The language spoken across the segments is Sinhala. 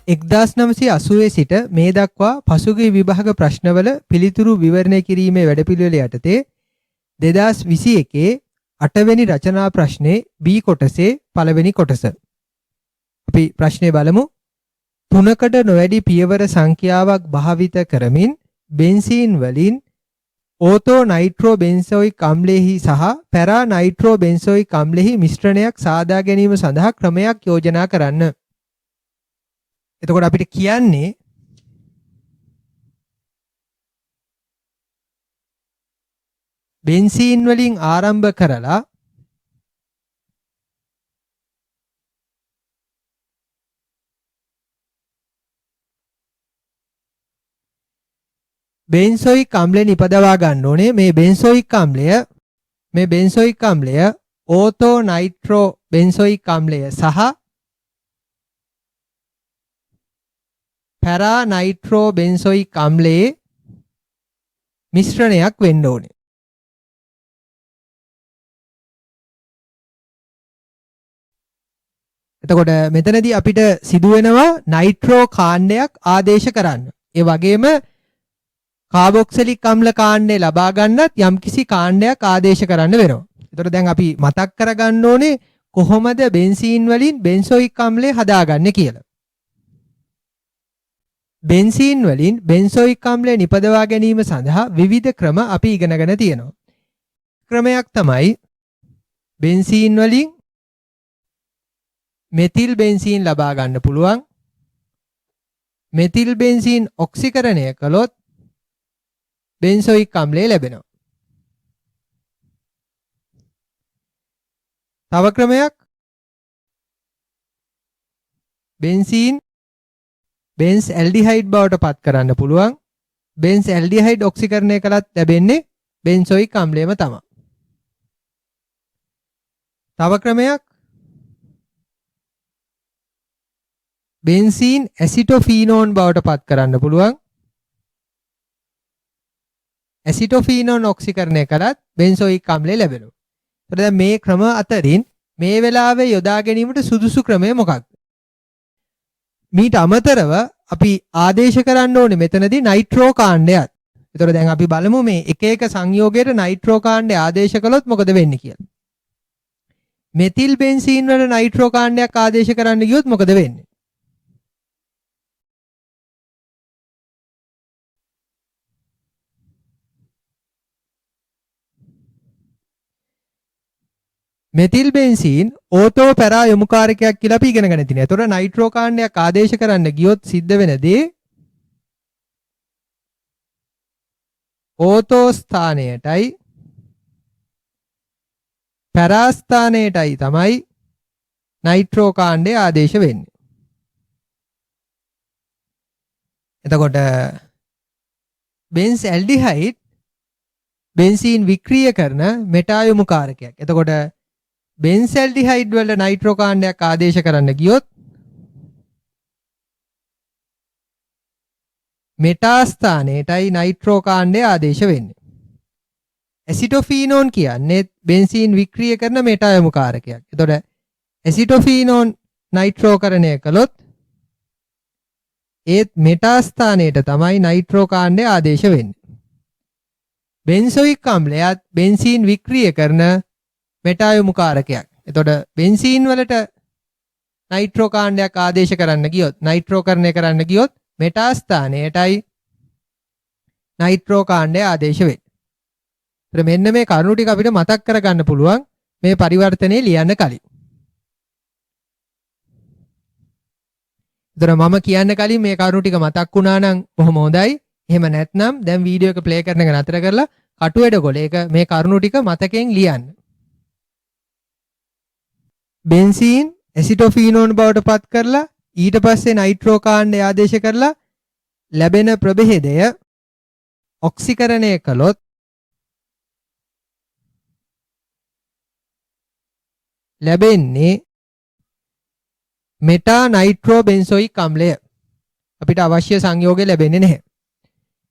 1980 සිට මේ දක්වා පසුගිය විභාග ප්‍රශ්නවල පිළිතුරු විවරණය කිරීමේ වැඩපිළිවෙල යටතේ 2021 8වෙනි රචනා ප්‍රශ්නේ B කොටසේ පළවෙනි කොටස. අපි ප්‍රශ්නේ බලමු. 3කට නොවැඩි පියවර සංඛ්‍යාවක් භාවිත කරමින් බෙන්සීන් වලින් ඕතෝ නයිට්‍රෝ බෙන්සෝයික් අම්ලයෙහි සහ පැරා නයිට්‍රෝ බෙන්සෝයික් අම්ලයෙහි මිශ්‍රණයක් සාදා ගැනීම සඳහා ක්‍රමයක් යෝජනා කරන්න. එතකොට අපිට කියන්නේ බෙන්සීන් වලින් ආරම්භ කරලා බෙන්සෝයික් අම්ලය නිපදවා ගන්න ඕනේ. මේ බෙන්සෝයික් අම්ලය ඕතෝ නයිට්‍රෝ බෙන්සෝයික් අම්ලය සහ පැරා නයිට්‍රෝ බෙන්සෝයික් අම්ලයේ මිශ්‍රණයක් වෙන්න ඕනේ. එතකොට මෙතනදී අපිට සිදු වෙනවා නයිට්‍රෝ කාණ්ඩයක් ආදේශ කරන්න. ඒ වගේම කාබොක්සිලික් අම්ල කාණ්ඩය ලබා ගන්නත් යම්කිසි කාණ්ඩයක් ආදේශ කරන්න වෙනවා. එතකොට දැන් අපි මතක් කරගන්න ඕනේ කොහොමද බෙන්සීන් වලින් බෙන්සෝයික් අම්ලය හදාගන්නේ කියලා. බෙන්සීන් වලින් බෙන්සෝයික් අම්ලය නිපදවා ගැනීම සඳහා විවිධ ක්‍රම අපි ඉගෙනගෙන තියෙනවා. ක්‍රමයක් තමයි බෙන්සීන් වලින් මෙතිල් බෙන්සීන් ලබා ගන්න පුළුවන්. මෙතිල් බෙන්සීන් ඔක්සිකරණය කළොත් බෙන්සෝයික් අම්ලය ලැබෙනවා. තව ක්‍රමයක් බෙන්සීන් බෙන්ස් ඇල්ඩිහයිඩ් බවට පත් කරන්න පුළුවන්. බෙන්ස් ඇල්ඩිහයිඩ් ඔක්සිකරණය කළත් ලැබෙන්නේ බෙන්සෝයික් අම්ලයම තමයි. තව ක්‍රමයක් බෙන්සීන් ඇසිටෝෆීනෝන් බවට පත් කරන්න පුළුවන්. ඇසිටෝෆීනෝන් ඔක්සිකරණය කළත් බෙන්සෝයික් අම්ලය ලැබෙනවා. එතකොට දැන් මේ ක්‍රම අතරින් මේ වෙලාවේ යොදා ගැනීමට සුදුසු ක්‍රමය මොකක්ද? මීට අමතරව අපි ආදේශ කරන්න ඕනේ මෙතනදී නයිට්‍රෝ කාණ්ඩයත්. එතකොට දැන් අපි බලමු මේ එක එක සංයෝගයට නයිට්‍රෝ කාණ්ඩය ආදේශ කළොත් මොකද වෙන්නේ කියලා. මෙතිල් බෙන්සීන් වල නයිට්‍රෝ කාණ්ඩයක් ආදේශ කරන්න ගියොත් මොකද වෙන්නේ? මෙතිල් බෙන්සීන් ඕතෝ පැරා යොමුකාරකයක් කියලා අපි ඉගෙනගෙන තියෙනවා. ඒතකොට නයිට්‍රෝ කාණ්ඩයක් ආදේශ කරන්න ගියොත් සිද්ධ වෙන දේ ඕතෝ ස්ථානයටයි පැරා ස්ථානයටයි තමයි නයිට්‍රෝ කාණ්ඩය ආදේශ වෙන්නේ. එතකොට බෙන්ස් ඇල්ඩිහයිඩ් බෙන්සීන් වික්‍රිය කරන මෙටා යොමුකාරකයක්. එතකොට බෙන්ස් ඇල්ඩිහයිඩ් වල නයිට්‍රෝ කාණ්ඩයක් ආදේශ කරන්න ගියොත් මෙටා ස්ථානයටයි නයිට්‍රෝ කාණ්ඩය ආදේශ වෙන්නේ. ඇසිටෝෆීනෝන් කියන්නේ බෙන්සීන් වික්‍රිය කරන මෙටා යොමුකාරකයක්. එතකොට ඇසිටෝෆීනෝන් නයිට්‍රෝකරණය කළොත් ඒත් මෙටා ස්ථානයට තමයි නයිට්‍රෝ කාණ්ඩය ආදේශ වෙන්නේ. බෙන්සෝයික් අම්ලයත් බෙන්සීන් වික්‍රිය කරන මෙටා යොමුකාරකයක්. එතකොට බෙන්සීන් වලට නයිට්‍රෝ කාණ්ඩයක් ආදේශ කරන්න ගියොත් නයිට්‍රෝකරණය කරන්න ගියොත් මෙටා ස්ථානයටයි නයිට්‍රෝ කාණ්ඩය ආදේශ වෙන්නේ. ඒත් මෙන්න මේ කරුණු ටික අපිට මතක් කරගන්න පුළුවන් මේ පරිවර්තනයේ ලියන්න කලින්. ඒතර මම කියන්න කලින් මේ කරුණු ටික මතක් වුණා නම් බොහොම හොඳයි. එහෙම නැත්නම් දැන් වීඩියෝ එක ප්ලේ කරන එක නතර කරලා කටුවැඩ ගොලේක මේ කරුණු ටික මතකයෙන් ලියන්න. බෙන්සීන් ඇසිටෝෆීනෝන් බවට පත් කරලා ඊට පස්සේ නයිට්‍රෝ කාණ්ඩය ආදේශ කරලා ලැබෙන ප්‍රභේදය ඔක්සිකරණය කළොත් ලැබෙන්නේ මෙටා නයිට්‍රෝ බෙන්සෝයික් අම්ලය. අපිට අවශ්‍ය සංයෝගය ලැබෙන්නේ නැහැ.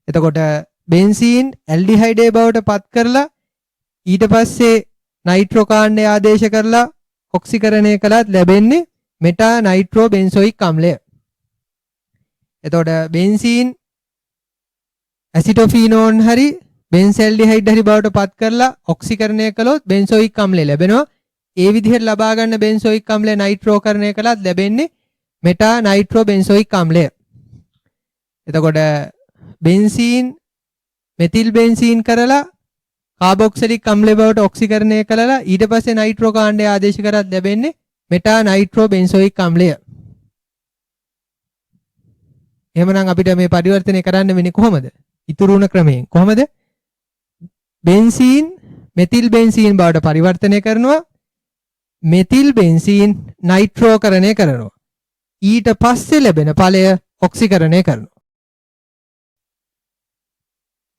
එතකොට බෙන්සීන් ඇල්ඩිහයිඩේ බවට පත් කරලා ඊට පස්සේ නයිට්‍රෝ කාණ්ඩය ආදේශ කරලා ඔක්සිකරණය කළත් ලැබෙන්නේ මෙටා නයිට්‍රෝ බෙන්සෝයික් අම්ලය. එතකොට බෙන්සීන් ඇසිටෝෆීනෝන් හරි බෙන්සල්ඩිහයිඩ් හරි බවට පත් කරලා ඔක්සිකරණය කළොත් බෙන්සෝයික් අම්ලය ලැබෙනවා. ඒ විදිහට ලබා ගන්න බෙන්සෝයික් අම්ලය නයිට්‍රෝකරණය කළත් ලැබෙන්නේ මෙටා නයිට්‍රෝ බෙන්සෝයික් අම්ලය. එතකොට බෙන්සීන් මෙතිල් බෙන්සීන් කරලා කාබොක්සිලික් අම්ලය බවට ඔක්සිකරණය කළලා ඊට පස්සේ නයිට්‍රෝ කාණ්ඩය ආදේශ කරත් ලැබෙන්නේ මෙටා නයිට්‍රෝ බෙන්සෝයික් අම්ලය. එහෙමනම් අපිට මේ පරිවර්තනය කරන්න වෙන්නේ කොහොමද? ඉතුරු වුණ ක්‍රමයෙන්. කොහොමද? බෙන්සීන් මෙතිල් බෙන්සීන් බවට පරිවර්තනය කරනවා. මෙතිල් බෙන්සීන් නයිට්‍රෝකරණය කරනවා. ඊට පස්සේ ලැබෙන ඵලය ඔක්සිකරණය කරනවා.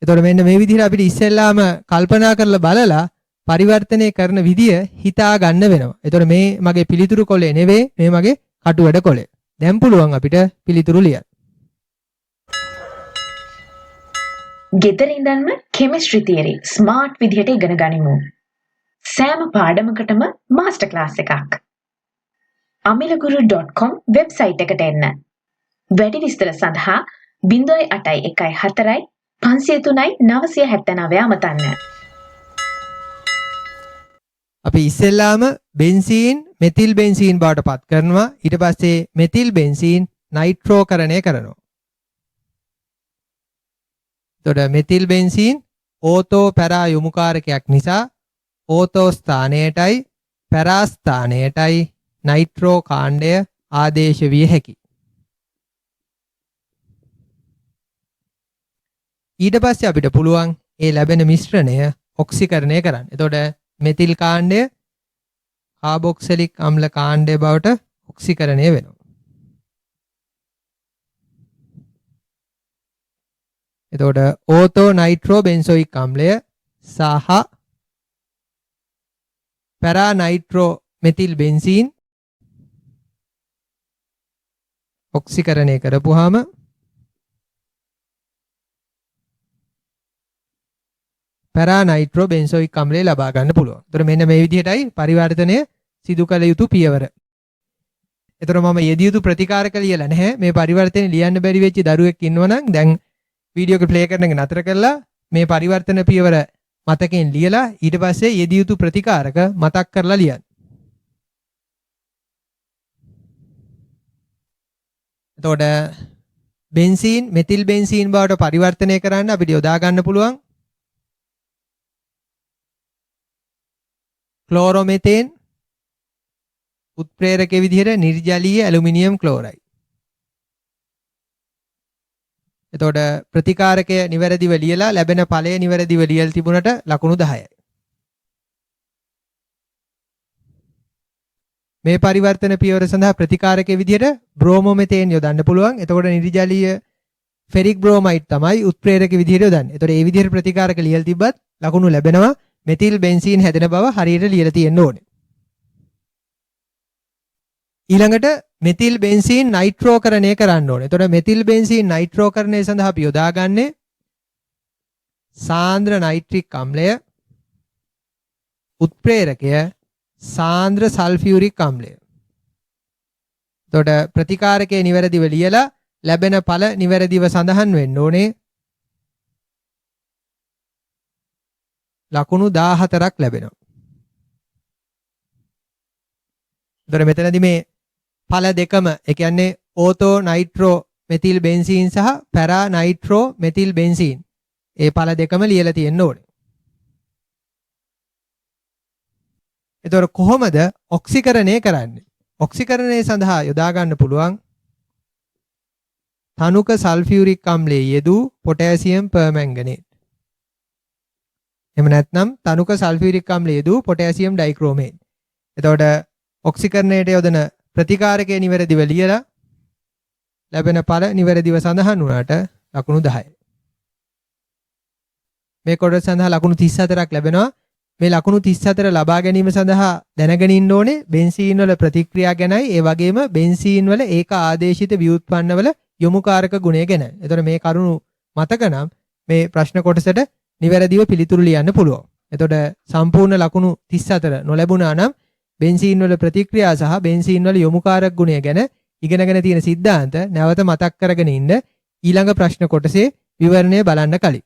එතකොට මෙන්න මේ විදිහට අපිට ඉස්සෙල්ලාම කල්පනා කරලා බලලා පරිවර්තනය කරන විදිය හිතා ගන්න වෙනවා. එතකොට මේ මගේ පිළිතුරු කොලේ නෙවෙයි, මේ මගේ කටුවැඩ කොලේ. දැන් පුළුවන් අපිට පිළිතුරු ලියන්න. ගෙදර ඉඳන්ම කෙමිස්ට්‍රි තියරි ස්මාර්ට් විදිහට ඉගෙන ගනිමු. සෑම පාඩමකටම මාස්ටර් ක්ලාස් එකක්. amilaguru.com වෙබ්සයිට් එකට එන්න. වැඩි විස්තර සඳහා 0814 503 979 අමතන්න. අපි ඉස්සෙල්ලාම බෙන්සීන් මෙතිල් බෙන්සීන් බවට පත් කරනවා. ඊට පස්සේ මෙතිල් බෙන්සීන් නයිට්‍රෝකරණය කරනවා. එතකොට මෙතිල් බෙන්සීන් ඕතෝ පැරා යොමුකාරකයක් නිසා ඕතෝ ස්ථානයටයි පැරා ස්ථානයටයි නයිට්‍රෝ කාණ්ඩය ආදේශ විය හැකියි. ඊට පස්සේ අපිට පුළුවන් ඒ ලැබෙන මිශ්‍රණය ඔක්සිකරණය කරන්න. එතකොට මෙතිල් කාණ්ඩය කාබොක්සිලික් අම්ල කාණ්ඩය බවට ඔක්සිකරණය වෙනවා. එතකොට ඕතෝ නයිට්‍රෝ බෙන්සෝයික් අම්ලය සහ පැරා නයිට්‍රෝ මෙතිල් බෙන්සීන් ඔක්සිකරණය කරපුවාම පැරා නයිට්‍රෝ බෙන්සෝයික් අම්ලය ලබා ගන්න පුළුවන්. එතකොට මෙන්න මේ විදිහටයි පරිවර්තනය සිදු කළ යුතු පියවර. එතකොට මම යෙදිය යුතු ප්‍රතිකාරක ලියලා නැහැ. මේ පරිවර්තනය ලියන්න බැරි වෙච්ච දරුවෙක් ඉන්නවනම් දැන් වීඩියෝ එක ප්ලේ කරන එක නතර කරලා මේ පරිවර්තන පියවර මතකයෙන් ලියලා ඊට පස්සේ යෙදිය යුතු ප්‍රතිකාරක මතක් කරලා ලියන්න. එතකොට බෙන්සීන් මෙතිල් බෙන්සීන් බවට පරිවර්තනය කරන්න අපිට යොදා ගන්න පුළුවන් ක්ලෝරෝමෙතේන් උත්ප්‍රේරකයේ විදිහට නිර්ජලීය ඇලුමිනියම් ක්ලෝරයිඩ්. එතකොට ප්‍රතිකාරකය නිවැරදිව ලියලා ලැබෙන ඵලය නිවැරදිව ලියලා තිබුණට ලකුණු 10යි. මේ පරිවර්තන පියවර සඳහා ප්‍රතිකාරකයේ විදිහට බ්‍රෝමෝමෙතේන් යොදන්න පුළුවන්. එතකොට නිර්ජලීය ෆෙරික් බ්‍රෝමයිඩ් තමයි උත්ප්‍රේරකයේ විදිහට යොදන්නේ. එතකොට මේ විදිහට ප්‍රතිකාරක ලියලා තිබ්බත් ලකුණු ලැබෙනවා. මෙතිල් බෙන්සීන් හැදෙන බව හරියට ලියලා තියෙන්න ඕනේ. ඊළඟට මෙතිල් බෙන්සීන් නයිට්‍රෝකරණය කරන්න ඕනේ. එතකොට මෙතිල් බෙන්සීන් නයිට්‍රෝකරණය සඳහා අපි යොදාගන්නේ සාන්ද්‍ර නයිට්‍රික් අම්ලය, උත්ප්‍රේරකය සාන්ද්‍ර සල්ෆියුරික් අම්ලය. එතකොට ප්‍රතිකාරකයේ නිවැරදිව ලියලා ලැබෙන ඵල නිවැරදිව සඳහන් වෙන්න ඕනේ. ලකුණු 14ක් ලැබෙනවා. එතකොට මෙතනදී මේ ඵල දෙකම ඒ කියන්නේ ඕතෝ නයිට්‍රෝ මෙතිල් බෙන්සීන් සහ පැරා නයිට්‍රෝ මෙතිල් බෙන්සීන් ඒ ඵල දෙකම ලියලා තියෙන්න ඕනේ. එතකොට කොහොමද ඔක්සිකරණය කරන්නේ? ඔක්සිකරණය සඳහා යොදා ගන්න පුළුවන් තනුක සල්ෆියුරික් අම්ලයේ යෙදූ පොටෑසියම් පර්මැංගනේට්. එහෙම නැත්නම් තනුක සල්ෆියුරික් අම්ලයේ යෙදූ පොටෑසියම් ඩයික්‍රෝමේට්. එතකොට ඔක්සිකරණයට යොදන ප්‍රතිකාරකයේ නිවැරදිව ලියලා ලැබෙන ඵල නිවැරදිව සඳහන් වුණාට ලකුණු 10යි. මේ කොටස සඳහා ලකුණු 34ක් ලැබෙනවා. මේ ලකුණු 34 ලබා ගැනීම සඳහා දැනගෙන ඉන්න ඕනේ බෙන්සීන් වල ප්‍රතික්‍රියා ගැනයි ඒ වගේම බෙන්සීන් වල ඒක ආදේශිත ව්‍යුත්පන්න වල යොමුකාරක ගුණය ගැන. එතකොට මේ කරුණු මතක නම් මේ ප්‍රශ්න කොටසට නිවැරදිව පිළිතුරු ලියන්න පුළුවන්. එතකොට සම්පූර්ණ ලකුණු 34 නොලැබුණා නම් බෙන්සීන් වල ප්‍රතික්‍රියා සහ බෙන්සීන් වල යොමුකාරක ගුණය ගැන ඉගෙනගෙන තියෙන සිද්ධාන්ත නැවත මතක් කරගෙන ඉන්න ඊළඟ ප්‍රශ්න කොටසේ විවරණය බලන්න කලින්.